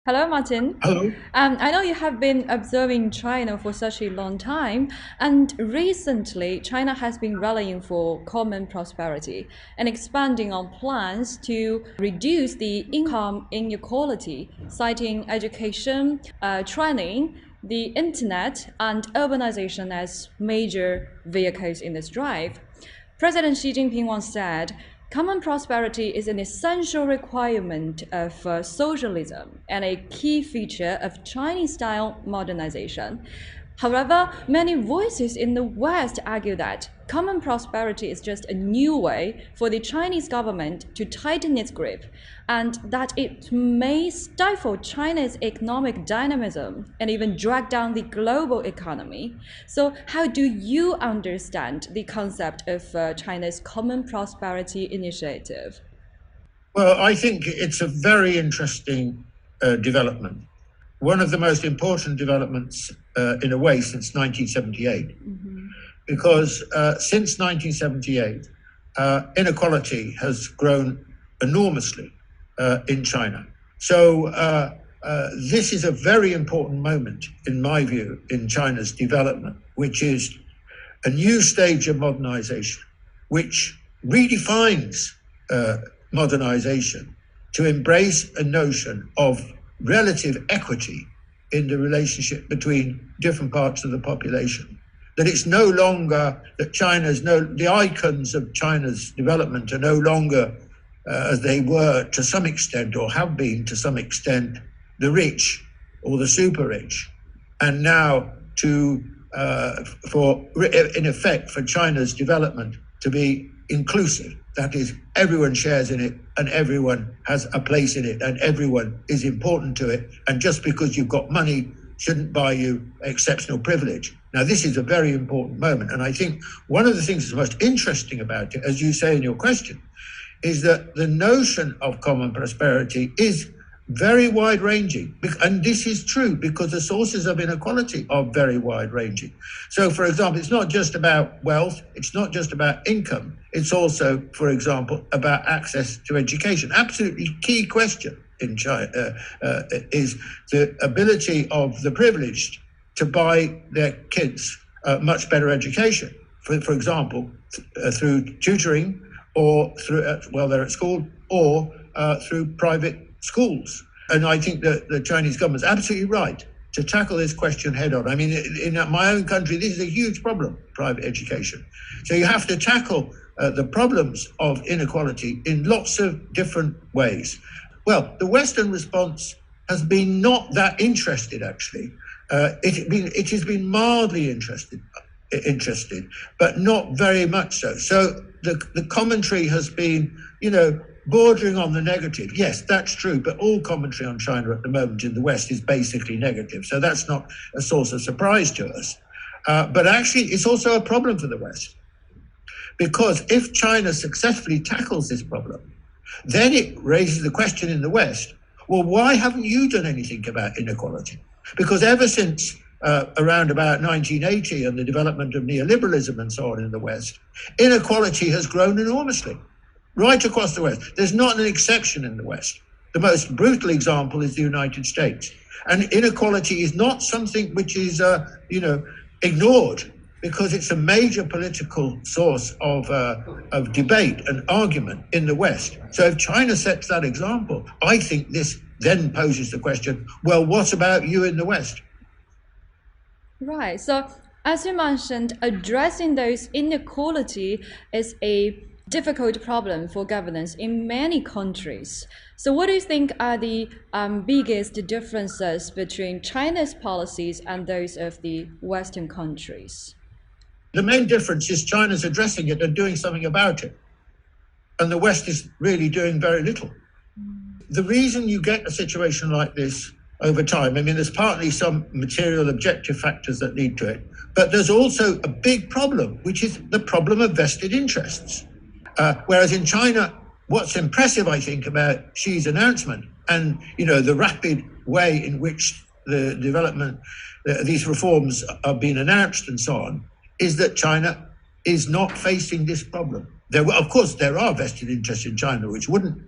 Hello, Martin. Hello. I know you have been observing China for such a long time, and recently China has been rallying for common prosperity and expanding on plans to reduce the income inequality, citing education, training, the internet, and urbanization as major vehicles in this drive. President Xi Jinping once said, common prosperity is an essential requirement of socialism and a key feature of Chinese style modernization. However, many voices in the West argue that common prosperity is just a new way for the Chinese government to tighten its grip, and that it may stifle China's economic dynamism and even drag down the global economy. So, how do you understand the concept of China's Common Prosperity Initiative? Well, I think it's a very interesting development. One of the most important developments, in a way, since 1978, because since 1978, inequality has grown enormously in China. So this is a very important moment, in my view, in China's development, which is a new stage of modernization, which redefines modernization to embrace a notion of relative equity in the relationship between different parts of the population. That it's no longer that the icons of China's development are no longer as they were to some extent, or have been to some extent, the rich or the super rich, and now in effect for China's development to be inclusive. That is, everyone shares in it and everyone has a place in it and everyone is important to it. And just because you've got money shouldn't buy you exceptional privilege. Now, this is a very important moment. And I think one of the things that's most interesting about it, as you say in your question, is that the notion of common prosperity is very wide-ranging. And this is true because the sources of inequality are very wide-ranging. So, for example, it's not just about wealth, it's not just about income, it's also, for example, about access to education. Absolutely key question in China is the ability of the privileged to buy their kids much better education, for example, through tutoring or through, while they're at school, or through private schools. And I think that the Chinese government is absolutely right to tackle this question head on. I mean, in my own country, this is a huge problem, private education. So you have to tackle the problems of inequality in lots of different ways. Well, the Western response has been not that interested, actually. It has been mildly interested, but not very much so. So the commentary has been, bordering on the negative. Yes, that's true, but all commentary on China at the moment in the West is basically negative. So that's not a source of surprise to us. But actually, it's also a problem for the West. Because if China successfully tackles this problem, then it raises the question in the West, well, why haven't you done anything about inequality? Because ever since around about 1980 and the development of neoliberalism and so on in the West, inequality has grown enormously. Right across the West. There's not an exception in the West. The most brutal example is the United States. And inequality is not something which is, ignored, because it's a major political source of debate and argument in the West. So if China sets that example, I think this then poses the question, well, what about you in the West? Right. So, as you mentioned, addressing those inequality is a difficult problem for governance in many countries. So what do you think are the biggest differences between China's policies and those of the Western countries? The main difference is China's addressing it and doing something about it. And the West is really doing very little. The reason you get a situation like this over time, I mean, there's partly some material objective factors that lead to it, but there's also a big problem, which is the problem of vested interests. Whereas in China, what's impressive, I think, about Xi's announcement and, the rapid way in which the development, these reforms are being announced and so on, is that China is not facing this problem. Of course, there are vested interests in China which wouldn't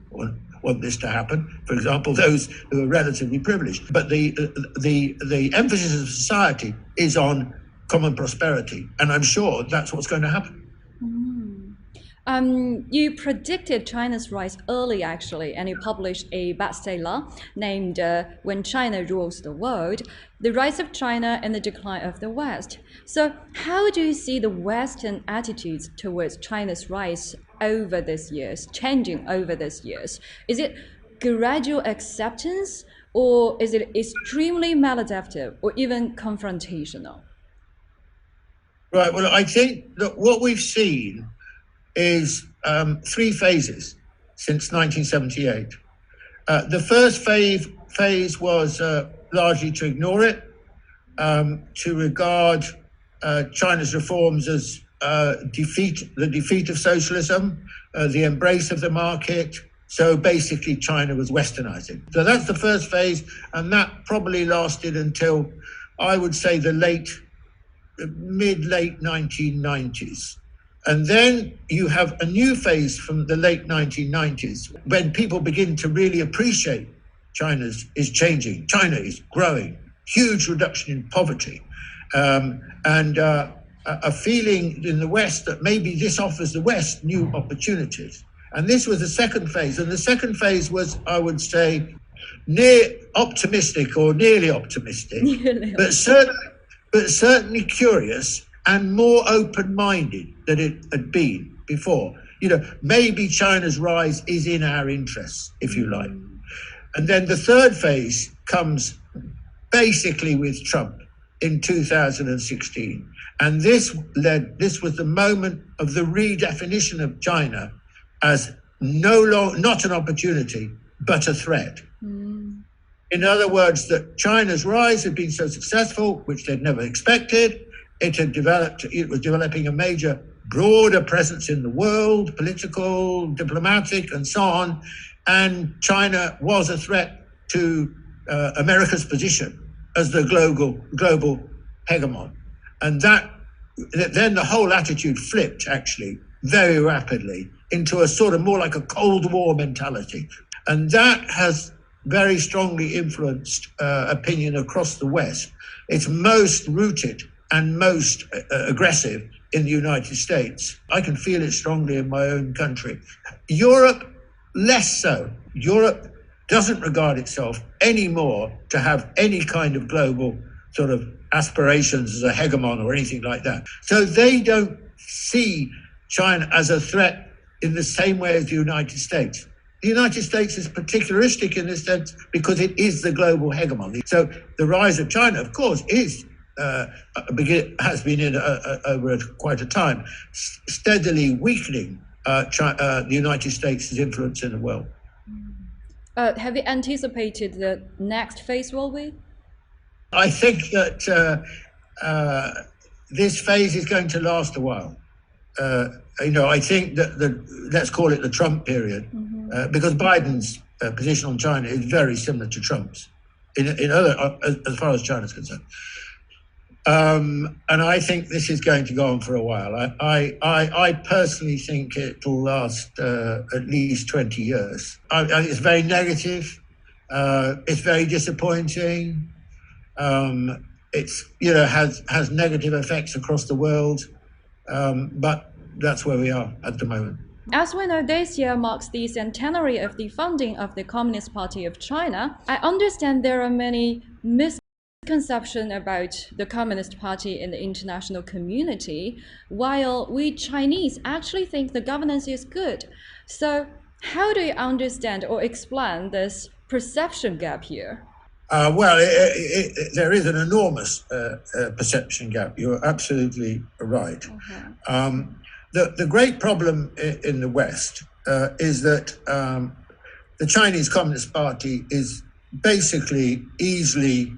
want this to happen. For example, those who are relatively privileged. But the emphasis of society is on common prosperity, and I'm sure that's what's going to happen. You predicted China's rise early, actually, and you published a bestseller named When China Rules the World, The Rise of China and the Decline of the West. So how do you see the Western attitudes towards China's rise over these years, changing over these years? Is it gradual acceptance, or is it extremely maladaptive, or even confrontational? Right, well, I think that what we've seen is three phases since 1978. The first phase was largely to ignore it, to regard China's reforms as the defeat of socialism, the embrace of the market. So basically, China was westernizing. So that's the first phase, and that probably lasted until, I would say, the mid-late 1990s. And then you have a new phase from the late 1990s when people begin to really appreciate China is changing. China is growing, huge reduction in poverty, and a feeling in the West that maybe this offers the West new opportunities. And this was the second phase. And the second phase was, I would say, near optimistic or nearly optimistic, but certainly curious and more open-minded than it had been before. Maybe China's rise is in our interests, if you like. And then the third phase comes basically with Trump in 2016. And this was the moment of the redefinition of China as not an opportunity, but a threat. In other words, that China's rise had been so successful, which they'd never expected. It was developing a major, broader presence in the world, political, diplomatic, and so on. And China was a threat to America's position as the global hegemon. And then the whole attitude flipped, actually, very rapidly into a sort of more like a Cold War mentality. And that has very strongly influenced opinion across the West. It's most rooted and most aggressive in the United States. I can feel it strongly in my own country. Europe, less so. Europe doesn't regard itself anymore to have any kind of global sort of aspirations as a hegemon or anything like that. So they don't see China as a threat in the same way as the United States. The United States is particularistic in this sense because it is the global hegemon. So the rise of China, of course, has been over quite a time, steadily weakening the United States' influence in the world. Have you anticipated the next phase will be? I think that this phase is going to last a while. I think that let's call it the Trump period, because Biden's position on China is very similar to Trump's as far as China's concerned. And I think this is going to go on for a while. I personally think it will last at least 20 years. It's very negative. It's very disappointing. It's has negative effects across the world. But that's where we are at the moment. As we know, this year marks the centenary of the founding of the Communist Party of China. I understand there are many misconceptions about the Communist Party in the international community, while we Chinese actually think the governance is good. So how do you understand or explain this perception gap here? Well, there is an enormous perception gap. You're absolutely right. The great problem in the West is that the Chinese Communist Party is basically easily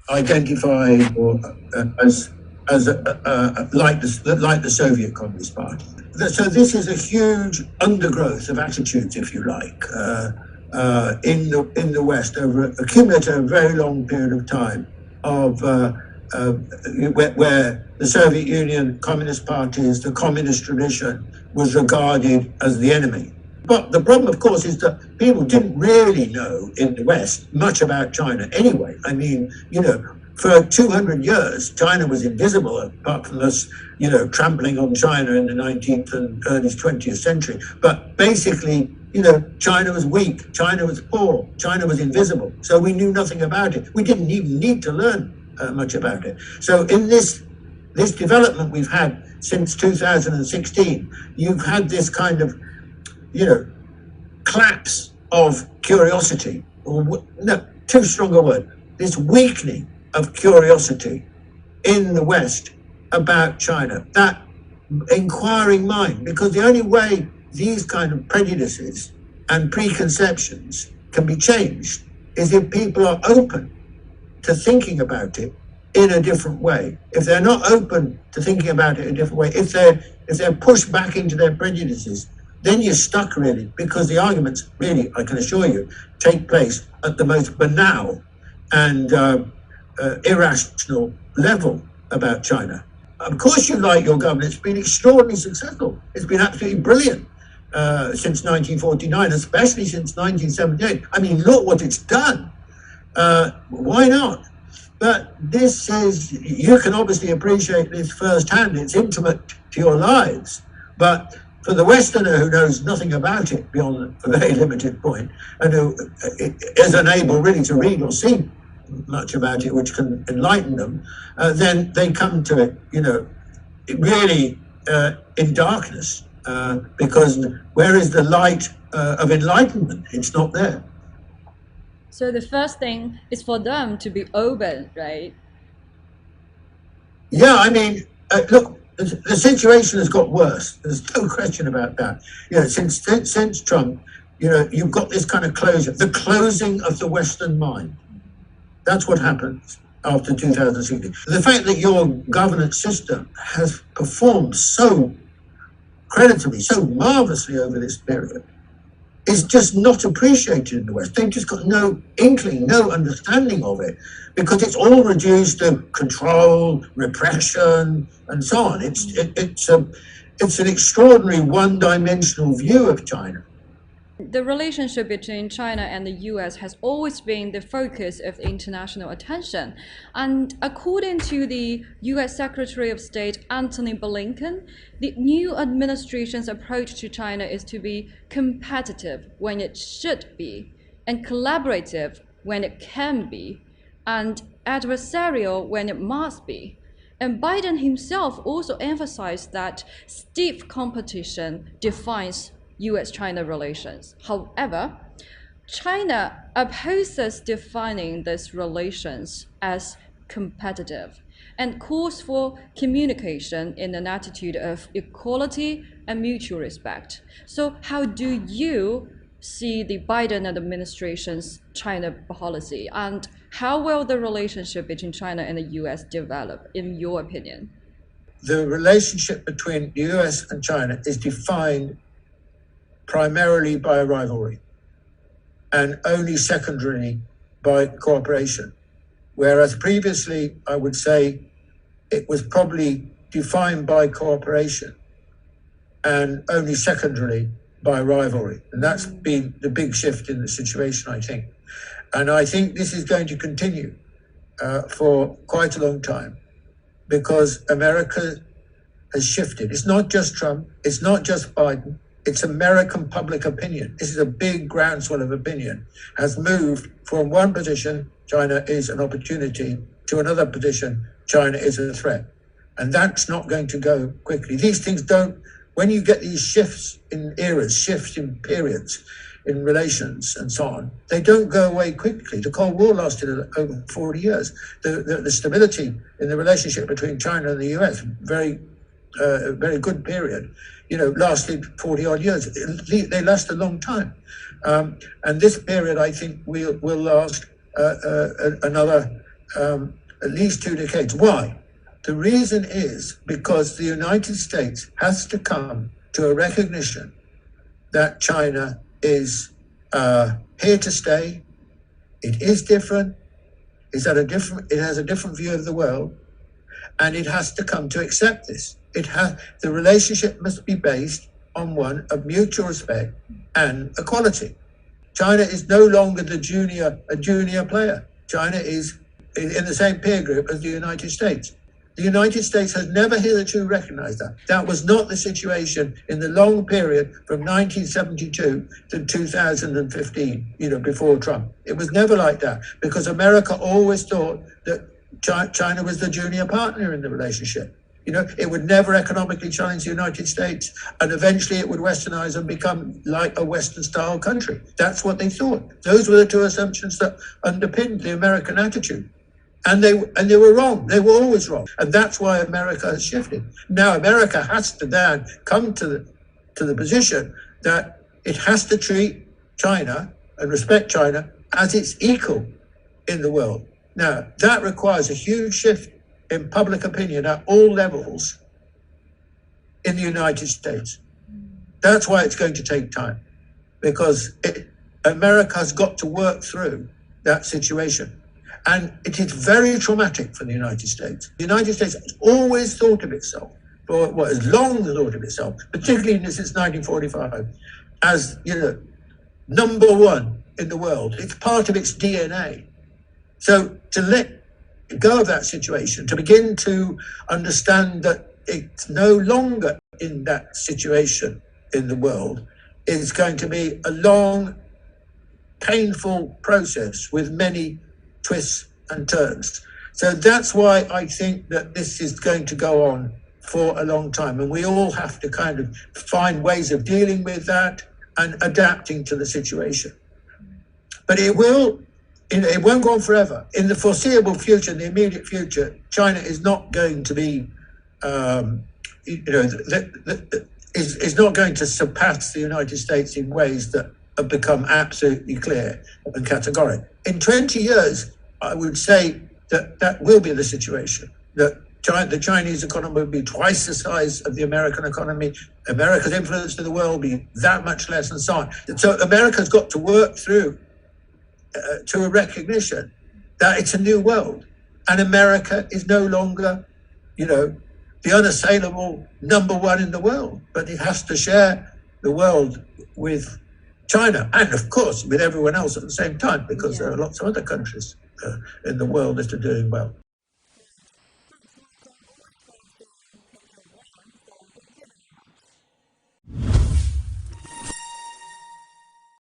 identified as like the Soviet Communist Party. So this is a huge undergrowth of attitudes, if you like, in the West over a cumulative, very long period of time of where the Soviet Union, communist parties, the communist tradition was regarded as the enemy. But the problem, of course, is that people didn't really know in the West much about China anyway. I mean, for 200 years, China was invisible, apart from us, trampling on China in the 19th and early 20th century. But basically, China was weak, China was poor, China was invisible. So we knew nothing about it. We didn't even need to learn much about it. So in this development we've had since 2016, you've had this kind of, collapse of curiosity, or no, too strong a word, this weakening of curiosity in the West about China, that inquiring mind, because the only way these kind of prejudices and preconceptions can be changed is if people are open to thinking about it in a different way. If they're not open to thinking about it in a different way, if they're pushed back into their prejudices, then you're stuck really, because the arguments really, I can assure you, take place at the most banal and irrational level about China. Of course you like your government. It's been extraordinarily successful. It's been absolutely brilliant since 1949, especially since 1978. I mean, look what it's done. Why not? But this is, you can obviously appreciate this firsthand. It's intimate to your lives. But for the Westerner who knows nothing about it beyond a very limited point, and who is unable really to read or see much about it, which can enlighten them, then they come to it, really in darkness, because where is the light of enlightenment? It's not there. So the first thing is for them to be open, right? Yeah, I mean, look, the situation has got worse. There's no question about that. Since Trump, you've got this kind of closure, the closing of the Western mind. That's what happens after 2016. The fact that your governance system has performed so creditably, so marvelously over this period, is just not appreciated in the West. They've just got no inkling, no understanding of it, because it's all reduced to control, repression, and so on. It's an extraordinary one-dimensional view of China. The relationship between China and the US has always been the focus of international attention. And according to the US Secretary of State Antony Blinken, the new administration's approach to China is to be competitive when it should be, and collaborative when it can be, and adversarial when it must be. And Biden himself also emphasized that stiff competition defines US-China relations. However, China opposes defining these relations as competitive and calls for communication in an attitude of equality and mutual respect. So how do you see the Biden administration's China policy, and how will the relationship between China and the US develop, in your opinion? The relationship between the US and China is defined primarily by rivalry and only secondarily by cooperation. Whereas previously, I would say it was probably defined by cooperation and only secondarily by rivalry. And that's been the big shift in the situation, I think. And I think this is going to continue for quite a long time, because America has shifted. It's not just Trump, it's not just Biden, it's American public opinion. This is a big groundswell of opinion, has moved from one position, China is an opportunity, to another position, China is a threat. And that's not going to go quickly. These things don't, when you get these shifts in eras, shifts in periods, in relations and so on, they don't go away quickly. The Cold War lasted over 40 years. The stability in the relationship between China and the US, very good period, lasted 40 odd years. They last a long time. And this period, I think, will last another at least 2 decades. Why? The reason is because the United States has to come to a recognition that China is here to stay. It is different. It has a different view of the world, and it has to come to accept this. The relationship must be based on one of mutual respect and equality. China is no longer a junior player. China is in the same peer group as the United States. The United States has never hitherto recognized that. That was not the situation in the long period from 1972 to 2015, before Trump. It was never like that, because America always thought that China was the junior partner in the relationship. It would never economically challenge the United States, and eventually it would westernize and become like a Western-style country. That's what they thought. Those were the two assumptions that underpinned the American attitude. And they were wrong. They were always wrong. And that's why America has shifted. Now America has to then come to the position that it has to treat China and respect China as its equal in the world. Now, that requires a huge shift in public opinion at all levels in the United States. That's why it's going to take time, because America has got to work through that situation. And it is very traumatic for the United States. The United States has always thought of itself, or has long thought of itself, particularly since 1945, as number one in the world. It's part of its DNA. So to let go of that situation, to begin to understand that it's no longer in that situation in the world, is going to be a long, painful process with many twists and turns. So that's why I think that this is going to go on for a long time, and we all have to kind of find ways of dealing with that and adapting to the situation. But it won't go on forever. In the foreseeable future, in the immediate future, China is not going to be, is not going to surpass the United States in ways that have become absolutely clear and categorical. In 20 years, I would say that will be the situation, that the Chinese economy will be twice the size of the American economy. America's influence in the world will be that much less, and so on. So America's got to work through to a recognition that it's a new world, and America is no longer, the unassailable number one in the world, but it has to share the world with China, and of course with everyone else at the same time, because there are lots of other countries in the world that are doing well.